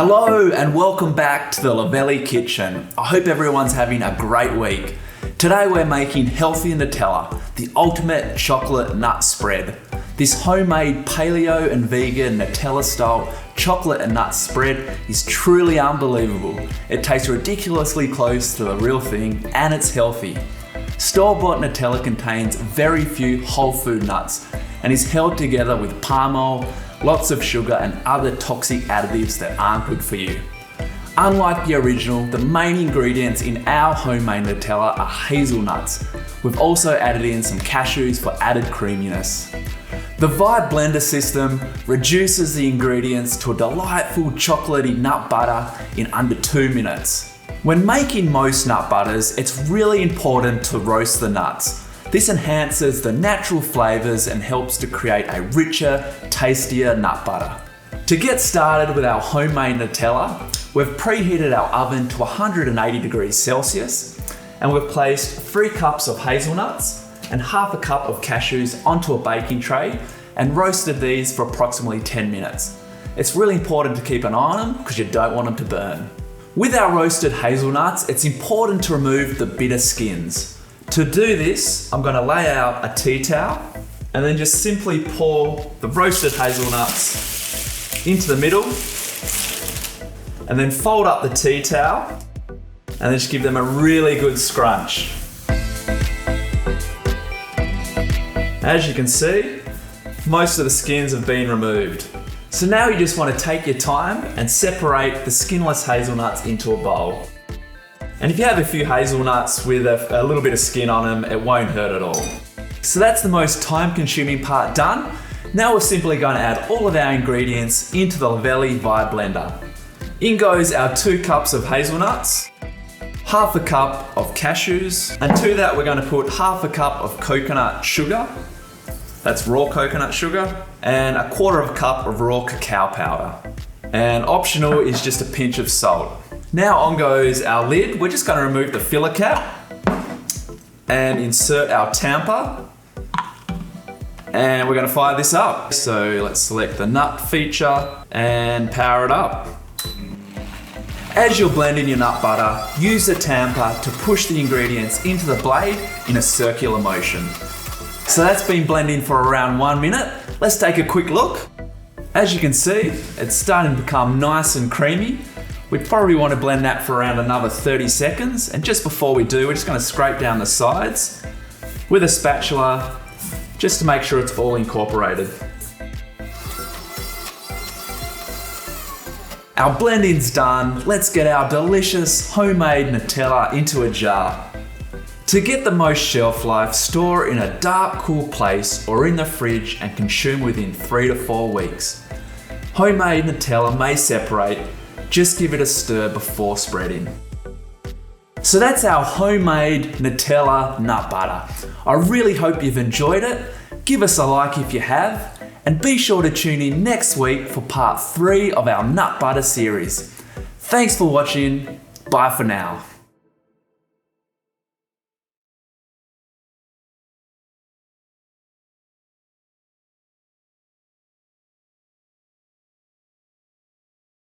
Hello and welcome back to the Luvele kitchen. I hope everyone's having a great week. Today we're making healthy Nutella, the ultimate chocolate nut spread. This homemade paleo and vegan Nutella-style chocolate and nut spread is truly unbelievable. It tastes ridiculously close to the real thing and it's healthy. Store-bought Nutella contains very few whole food nuts and is held together with palm oil, lots of sugar and other toxic additives that aren't good for you. Unlike the original, the main ingredients in our homemade Nutella are hazelnuts. We've also added in some cashews for added creaminess. The Vibe blender system reduces the ingredients to a delightful chocolatey nut butter in under 2 minutes. When making most nut butters, it's really important to roast the nuts. This enhances the natural flavors and helps to create a richer, tastier nut butter. To get started with our homemade Nutella, we've preheated our oven to 180 degrees Celsius and we've placed 3 cups of hazelnuts and half a cup of cashews onto a baking tray and roasted these for approximately 10 minutes. It's really important to keep an eye on them because you don't want them to burn. With our roasted hazelnuts, it's important to remove the bitter skins. To do this, I'm going to lay out a tea towel and then just simply pour the roasted hazelnuts into the middle and then fold up the tea towel and then just give them a really good scrunch. As you can see, most of the skins have been removed. So now you just want to take your time and separate the skinless hazelnuts into a bowl. And if you have a few hazelnuts with a little bit of skin on them, it won't hurt at all. So that's the most time-consuming part done. Now we're simply going to add all of our ingredients into the Luvele Vibe blender. In goes our 2 cups of hazelnuts, half a cup of cashews, and to that we're going to put half a cup of coconut sugar. That's raw coconut sugar, and a 1/4 cup of raw cacao powder. And optional is just a pinch of salt. Now on goes our lid. We're just going to remove the filler cap and insert our tamper. And we're going to fire this up. So let's select the nut feature and power it up. As you're blending your nut butter, use the tamper to push the ingredients into the blade in a circular motion. So that's been blending for around 1 minute. Let's take a quick look. As you can see, it's starting to become nice and creamy. We probably want to blend that for around another 30 seconds. And just before we do, we're just going to scrape down the sides with a spatula just to make sure it's all incorporated. Our blending's done. Let's get our delicious homemade Nutella into a jar. To get the most shelf life, store in a dark, cool place or in the fridge and consume within 3 to 4 weeks. Homemade Nutella may separate. Just give it a stir before spreading. So that's our homemade Nutella nut butter. I really hope you've enjoyed it. Give us a like if you have, and be sure to tune in next week for part 3 of our nut butter series. Thanks for watching. Bye for now.